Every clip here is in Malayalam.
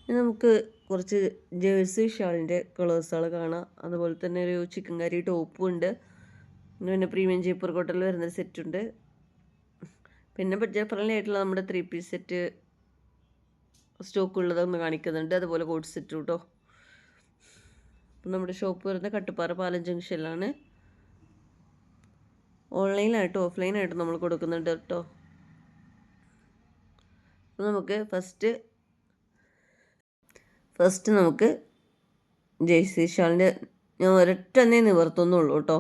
ഇനി നമുക്ക് കുറച്ച് ജേഴ്സി ഷാളിൻ്റെ കളേഴ്സുകൾ കാണാം. അതുപോലെ തന്നെ ഒരു ചിക്കൻ കറി ടോപ്പും ഉണ്ട്. പിന്നെ പ്രീമിയം ജയ്പൂർ കോട്ടണിൽ വരുന്നൊരു സെറ്റുണ്ട്. പിന്നെ ബഡ്ജറ്റ് ഫ്രണ്ട്ലി ആയിട്ടുള്ള നമ്മുടെ 3 പീസ് സെറ്റ് സ്റ്റോക്ക് ഉള്ളതൊന്ന് കാണിക്കുന്നുണ്ട്. അതുപോലെ കോഡ് സെറ്റ് കേട്ടോ. അപ്പം നമ്മുടെ ഷോപ്പ് വരുന്നത് കട്ടുപ്പാറ പാലം ജംഗ്ഷനിലാണ്. ഓൺലൈനായിട്ടും ഓഫ്ലൈനായിട്ടും നമ്മൾ കൊടുക്കുന്നുണ്ട് കേട്ടോ. അപ്പോൾ നമുക്ക് ഫസ്റ്റ് നമുക്ക് ജേഴ്സി ഷാളിൻ്റെ ഞാൻ ഒരൊറ്റ തന്നെ നിവർത്തുന്നുള്ളൂ കേട്ടോ.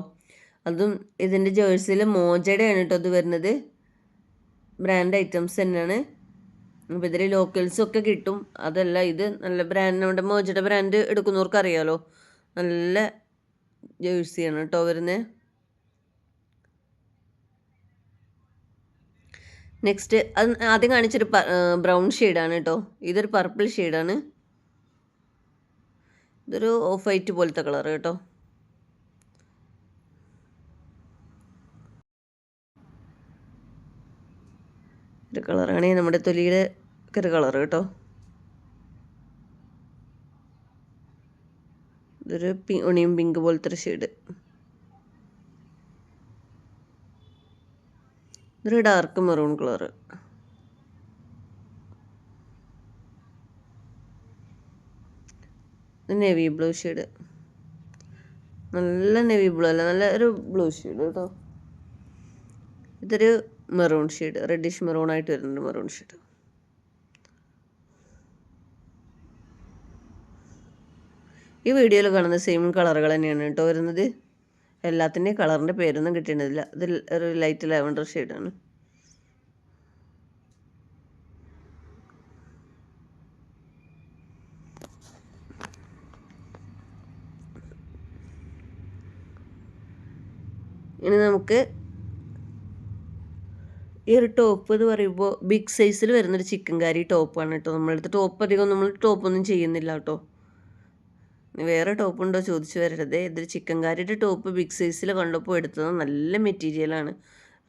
അതും ഇതിൻ്റെ ജേഴ്സിയിൽ മോജയുടെയാണ് കേട്ടോ ഇത് വരുന്നത്. ബ്രാൻഡ് ഐറ്റംസ് തന്നെയാണ്. അപ്പോൾ ഇതിൽ ലോക്കൽസൊക്കെ കിട്ടും. അതല്ല, ഇത് നല്ല ബ്രാൻഡ്, നമ്മുടെ മോജയുടെ ബ്രാൻഡ് എടുക്കുന്നവർക്ക് അറിയാലോ. നല്ല ജേഴ്സിയാണ് കേട്ടോ വരുന്നത്. നെക്സ്റ്റ് അത് ആദ്യം കാണിച്ചൊരു ബ്രൗൺ ഷെയ്ഡാണ് കേട്ടോ. ഇതൊരു പർപ്പിൾ ഷെയ്ഡാണ്. ഇതൊരു ഓഫ് വൈറ്റ് പോലത്തെ കളർ കേട്ടോ. ഒരു കളറാണ് നമ്മുടെ തൊലിയുടെ ഒരു കളർ കേട്ടോ. ഇതൊരു ഒണിയും പിങ്ക് പോലത്തെ ഒരു ഷെയ്ഡ്. ഇതൊരു dark maroon colour. Navy blue shade. നല്ല നേവി ബ്ലൂ അല്ല, നല്ല ഒരു ബ്ലൂ ഷെയ്ഡ് കേട്ടോ. ഇതൊരു മെറൂൺ ഷെയ്ഡ്, റെഡിഷ് മെറൂൺ ആയിട്ട് വരുന്നുണ്ട് മെറൂൺ ഷെയ്ഡ്. ഈ വീഡിയോയിൽ കാണുന്ന സെയിം കളറുകൾ തന്നെയാണ് കേട്ടോ വരുന്നത്. എല്ലാത്തിൻ്റെയും കളറിൻ്റെ പേരൊന്നും കിട്ടേണ്ടതില്ല. ഇത് ഒരു ലൈറ്റ് ലാവൻഡർ ഷെയ്ഡാണ്. ഇനി നമുക്ക് ഈ ഒരു ടോപ്പ് എന്ന് പറയുമ്പോൾ ബിഗ് സൈസിൽ വരുന്നൊരു ചിക്കൻ കറി ടോപ്പാണ് കേട്ടോ. നമ്മളടുത്ത് ടോപ്പ് അധികം നമ്മൾ ടോപ്പൊന്നും ചെയ്യുന്നില്ല കേട്ടോ. വേറെ ടോപ്പ് ഉണ്ടോ ചോദിച്ചു വരരുത്. ഇതൊരു ചിക്കൻ കറിയുടെ ടോപ്പ് ബിഗ് സൈസിൽ കണ്ടപ്പോൾ എടുത്തത്. നല്ല മെറ്റീരിയലാണ്.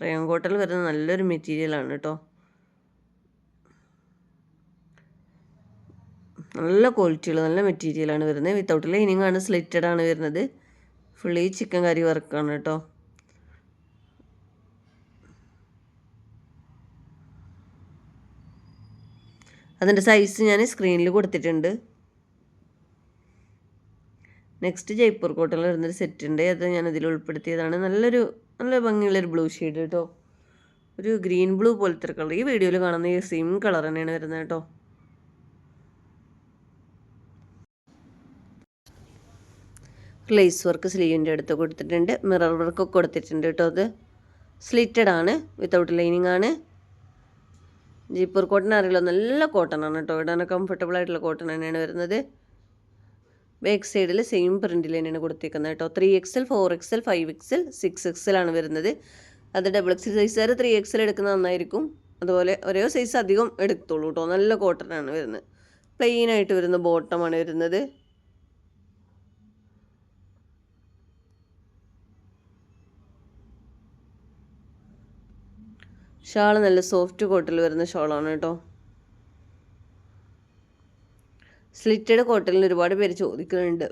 റയോൺ കോട്ടണിൽ വരുന്ന നല്ലൊരു മെറ്റീരിയലാണ് കേട്ടോ. നല്ല ക്വാളിറ്റിയുള്ള നല്ല മെറ്റീരിയലാണ് വരുന്നത്. വിത്തൗട്ട് ലൈനിങ് ആണ്, സ്ലിറ്റഡ് ആണ് വരുന്നത്. ഫുള്ളി ചിക്കൻ കറി വർക്കാണ് കേട്ടോ. അതിൻ്റെ സൈസ് ഞാൻ സ്ക്രീനിൽ കൊടുത്തിട്ടുണ്ട്. നെക്സ്റ്റ് ജയ്പൂർ കോട്ടണിൽ വരുന്നൊരു സെറ്റ് ഉണ്ട്. അത് ഞാൻ ഇതിൽ ഉൾപ്പെടുത്തിയതാണ്. നല്ല ഭംഗിയുള്ളൊരു ബ്ലൂ ഷെയ്ഡ് കേട്ടോ. ഒരു ഗ്രീൻ ബ്ലൂ പോലത്തെ ഒരു കളർ. ഈ വീഡിയോയിൽ കാണുന്ന ഈ സെയിം കളർ തന്നെയാണ് വരുന്നത് കേട്ടോ. ലേസ് വർക്ക് സ്ലീവിൻ്റെ അടുത്ത് കൊടുത്തിട്ടുണ്ട്. മിറർ വർക്കൊക്കെ കൊടുത്തിട്ടുണ്ട് കേട്ടോ. അത് സ്ലിറ്റഡ് ആണ്, വിത്തൗട്ട് ലൈനിങ് ആണ്. ജയ്പൂർ കോട്ടൺ അറിയില്ല, നല്ല കോട്ടൺ ആണ് കേട്ടോ. ഇടാൻ കംഫർട്ടബിൾ ആയിട്ടുള്ള കോട്ടൺ തന്നെയാണ് വരുന്നത്. ബാക്ക് സൈഡിൽ സെയിം പ്രിൻറ്റിൽ തന്നെയാണ് കൊടുത്തേക്കുന്നത് കേട്ടോ. 3XL 4XL 5XL 6XL ആണ് വരുന്നത്. അത് ഡബിൾ എക്സൽ സൈസുകാർ 3XL എടുക്കുന്നത് നന്നായിരിക്കും. അതുപോലെ ഓരോ സൈസ് അധികം എടുത്തോളൂ കേട്ടോ. നല്ല കോട്ടൺ ആണ് വരുന്നത്. പ്ലെയിൻ ആയിട്ട് വരുന്ന ബോട്ടമാണ് വരുന്നത്. ഷാൾ നല്ല സോഫ്റ്റ് കോട്ടണിൽ വരുന്ന ഷാളാണ് കേട്ടോ. സ്ലിറ്റഡ് കോട്ടണിൽ ഒരുപാട് പേര് ചോദിക്കുന്നുണ്ട്.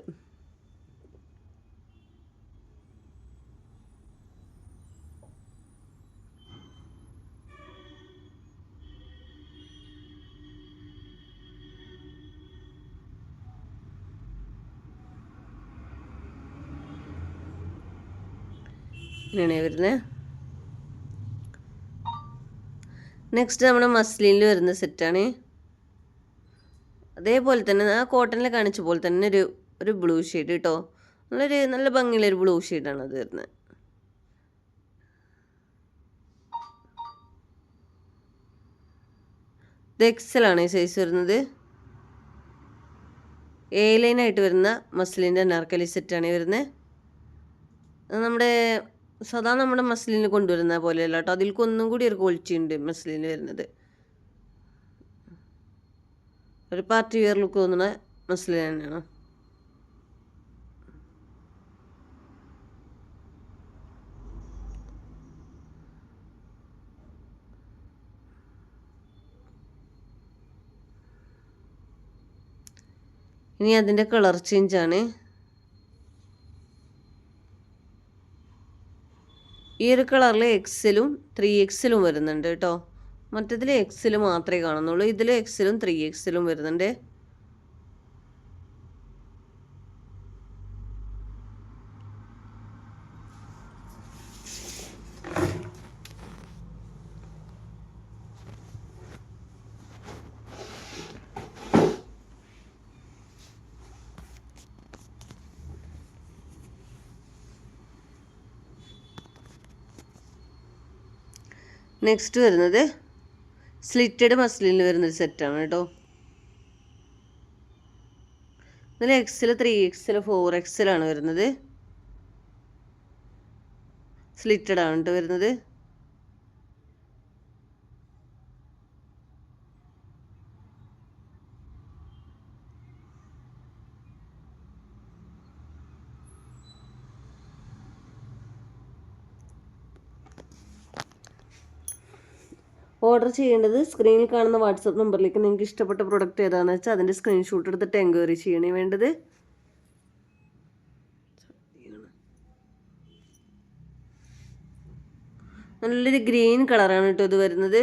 ഇങ്ങനെയാണ് വരുന്നത്. നെക്സ്റ്റ് നമ്മുടെ മസ്ലിനിൽ വരുന്ന സെറ്റാണ്. അതേപോലെ തന്നെ ആ കോട്ടണിൽ കാണിച്ച പോലെ തന്നെ ഒരു ബ്ലൂ ഷെയ്ഡ് കേട്ടോ. നല്ല ഭംഗിയുള്ളൊരു ബ്ലൂ ഷെയ്ഡാണ് അത് വരുന്നത്. ഇത് എക്സലാണ് ഈ സൈസ് വരുന്നത്. എ ലൈനായിട്ട് വരുന്ന മസ്ലിൻ്റെ അനാർക്കലി സെറ്റാണ് വരുന്നത്. നമ്മുടെ മസ്ലിന് കൊണ്ടുവരുന്ന പോലെയല്ല കേട്ടോ. അതിൽക്ക് ഒന്നും കൂടി ഒരു ക്വാളിറ്റി ഉണ്ട് മസ്ലിന് വരുന്നത്. ഒരു പാർട്ടി വെയർ ലുക്ക് തോന്നുന്ന മസ്ലിൻ തന്നെയാണ്. ഇനി അതിൻ്റെ കളർ ചേഞ്ചാണ്. ഈ ഒരു കളറിൽ എക്സലും 3XL വരുന്നുണ്ട് കേട്ടോ. മറ്റതിൽ എക്സൽ മാത്രമേ കാണുന്നുള്ളൂ. ഇതിൽ എക്സലും 3XL വരുന്നുണ്ട്. നെക്സ്റ്റ് വരുന്നത് സ്ലിറ്റഡ് മസ്ലിനിൽ വരുന്നൊരു സെറ്റാണ് കേട്ടോ. ഇതിൽ എക്സൽ 3XL 4XL ആണ് വരുന്നത്. സ്ലിറ്റഡ് ആണ് കേട്ടോ വരുന്നത്. ഓർഡർ ചെയ്യേണ്ടത് സ്ക്രീനിൽ കാണുന്ന വാട്സപ്പ് നമ്പറിലേക്ക് നിങ്ങൾക്ക് ഇഷ്ടപ്പെട്ട പ്രൊഡക്റ്റ് ഏതാണെന്ന് വെച്ചാൽ അതിൻ്റെ സ്ക്രീൻഷോട്ട് എടുത്തിട്ട് എൻക്വയറി ചെയ്യണേ വേണ്ടത്. നല്ലൊരു ഗ്രീൻ കളറാണ് കേട്ടോ ഇത് വരുന്നത്.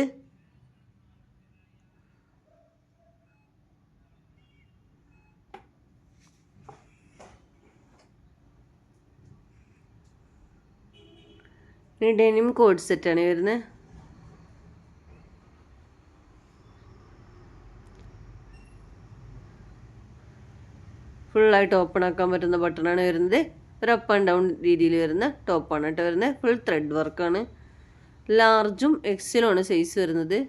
ഡെനിം കോഡ് സെറ്റാണ് വരുന്നത്. ഫുള്ളായിട്ട് ഓപ്പൺ ആക്കാൻ പറ്റുന്ന ബട്ടണാണ് വരുന്നത്. ഒരു അപ്പ് ആൻഡ് ഡൗൺ രീതിയിൽ വരുന്ന ടോപ്പാണ് കേട്ടോ വരുന്നത്. ഫുൾ ത്രെഡ് വർക്കാണ്. ലാർജും എക്സലുമാണ് സൈസ് വരുന്നത്.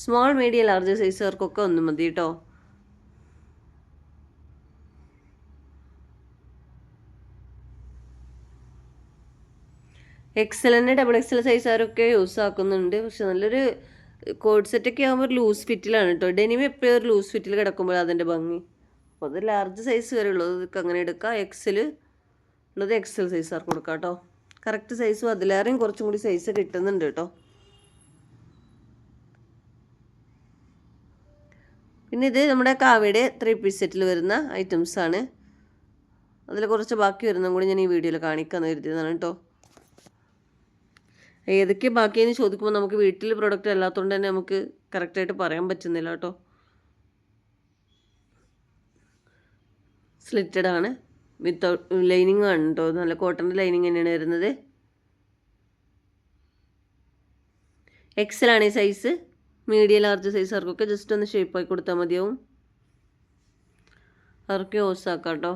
സ്മോൾ മീഡിയം ലാർജ് സൈസുകാർക്കൊക്കെ ഒന്നും മതി കേട്ടോ. എക്സൽ തന്നെ ഡബിൾ എക്സൽ സൈസുകാരൊക്കെ യൂസ് ആക്കുന്നുണ്ട്. പക്ഷെ നല്ലൊരു കോഡ് സെറ്റൊക്കെ ആകുമ്പോൾ ഒരു ലൂസ് ഫിറ്റിലാണ് കേട്ടോ. ഡെനിം എപ്പോഴും ഒരു ലൂസ് ഫിറ്റിൽ കിടക്കുമ്പോൾ അതിൻ്റെ ഭംഗി. അപ്പോൾ അത് ലാർജ് സൈസ് വരെ ഉള്ളത് അങ്ങനെ എടുക്കാം. എക്സൽ ഉള്ളത് എക്സൽ സൈസുകാർക്ക് കൊടുക്കാം കേട്ടോ. കറക്റ്റ് സൈസും അതിലേറെയും കുറച്ചും കൂടി സൈസ് കിട്ടുന്നുണ്ട് കേട്ടോ. പിന്നെ ഇത് നമ്മുടെ കാവയുടെ 3 പീസ് സെറ്റിൽ വരുന്ന ഐറ്റംസാണ്. അതിൽ കുറച്ച് ബാക്കി വരുന്നതും കൂടി ഞാൻ ഈ വീഡിയോയിൽ കാണിക്കാമെന്ന് കരുതിയതാണ് കേട്ടോ. ഏതൊക്കെ ബാക്കിയെന്ന് ചോദിക്കുമ്പോൾ നമുക്ക് വീട്ടിൽ പ്രൊഡക്റ്റ് അല്ലാത്തതുകൊണ്ട് തന്നെ നമുക്ക് കറക്റ്റായിട്ട് പറയാൻ പറ്റുന്നില്ല കേട്ടോ. സ്ലിറ്റഡ് ആണ്, വിത്തൗട്ട് ലൈനിങ് ആണ് കേട്ടോ. നല്ല കോട്ടൻ്റെ ലൈനിങ് തന്നെയാണ് വരുന്നത്. എക്സലാണ് ഈ സൈസ്. മീഡിയം ലാർജ് സൈസുകാർക്കൊക്കെ ജസ്റ്റ് ഒന്ന് ഷേപ്പാക്കി കൊടുത്താൽ മതിയാവും. അവർക്ക് യൂസ് ആക്കാം കേട്ടോ.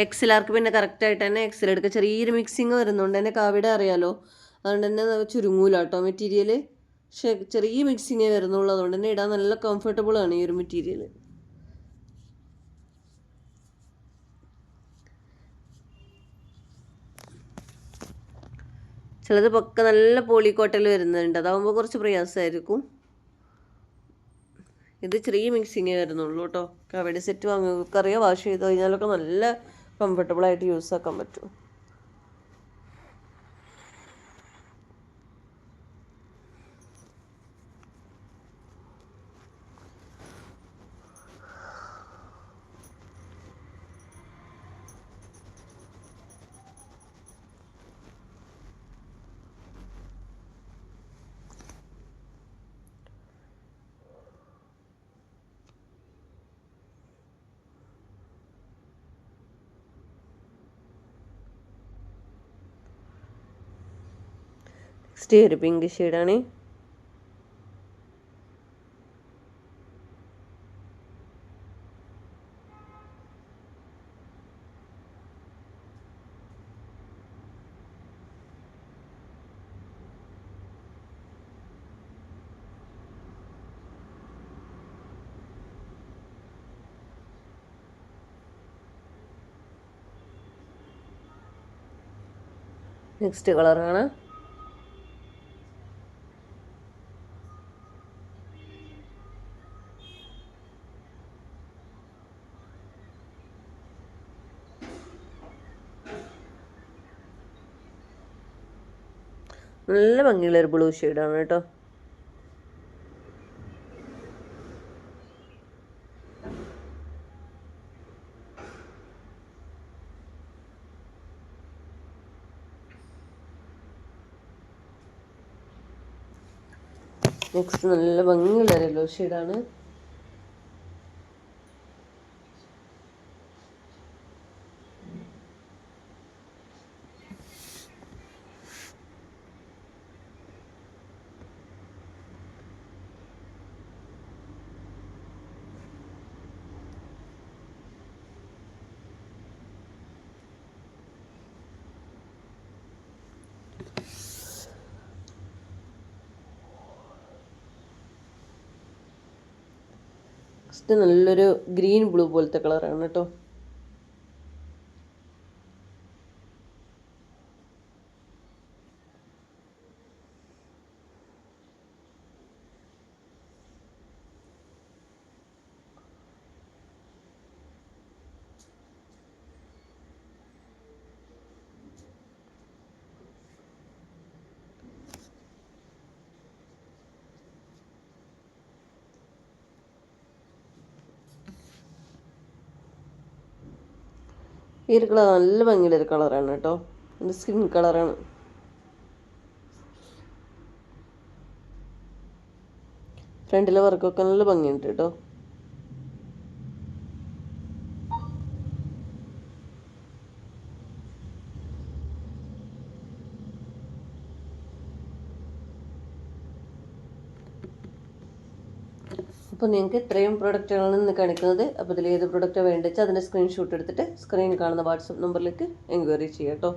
എക്സലാർക്ക് പിന്നെ കറക്റ്റായിട്ട് തന്നെ എക്സൽ എടുക്കുക. ചെറിയൊരു മിക്സിങ് വരുന്നുണ്ട് തന്നെ കാവ്യയുടെ അറിയാലോ, അതുകൊണ്ട് തന്നെ ചുരുങ്ങൂല കേട്ടോ മെറ്റീരിയൽ. പക്ഷേ ചെറിയ മിക്സിങ്ങേ വരുന്നുള്ളൂ, അതുകൊണ്ട് തന്നെ ഇടാൻ നല്ല കംഫർട്ടബിൾ ആണ് ഈ ഒരു മെറ്റീരിയൽ. ചിലത് പക്ക നല്ല പോളിക്കോട്ടയിൽ വരുന്നുണ്ട്, അതാകുമ്പോൾ കുറച്ച് പ്രയാസമായിരിക്കും. ഇത് ചെറിയ മിക്സിങ്ങേ വരുന്നുള്ളൂ കേട്ടോ. കാവ്യയുടെ സെറ്റ് വാങ്ങുകൾക്കറിയാം, വാഷ് ചെയ്ത് കഴിഞ്ഞാലൊക്കെ നല്ല കംഫർട്ടബിളായിട്ട് യൂസ് ആക്കാൻ പറ്റും. നെക്സ്റ്റ് ഒരു പിങ്ക് ഷെയ്ഡാണ്. നെക്സ്റ്റ് കളറാണ്. നല്ല ഭംഗിയുള്ളൊരു ബ്ലൂ ഷെയ്ഡാണ് കേട്ടോ. നെക്സ്റ്റ് നല്ല ഭംഗിയുള്ളൊരു യെല്ലോ ഷെയ്ഡാണ്. നെക്സ്റ്റ് നല്ലൊരു ഗ്രീൻ ബ്ലൂ പോലത്തെ കളറാണ് കേട്ടോ. ഈ ഒരു കളർ നല്ല ഭംഗിയുള്ളൊരു കളറാണ് കേട്ടോ. ഇത് സ്കിൻ കളറാണ്. ഫ്രണ്ടിലെ വർക്കൊക്കെ നല്ല ഭംഗിയുണ്ട് കേട്ടോ. അപ്പോൾ നിങ്ങൾക്ക് ഇത്രയും പ്രൊഡക്റ്റുകളാണ് ഇന്ന് കാണിക്കുന്നത്. അപ്പോൾ ഇതിൽ ഏത് പ്രൊഡക്റ്റാണ് വേണ്ടത് വെച്ചാൽ അതിൻ്റെ സ്ക്രീൻഷോട്ട് എടുത്തിട്ട് സ്ക്രീനിൽ കാണുന്ന വാട്സപ്പ് നമ്പറിലേക്ക് എൻക്വയറി ചെയ്യാം കേട്ടോ.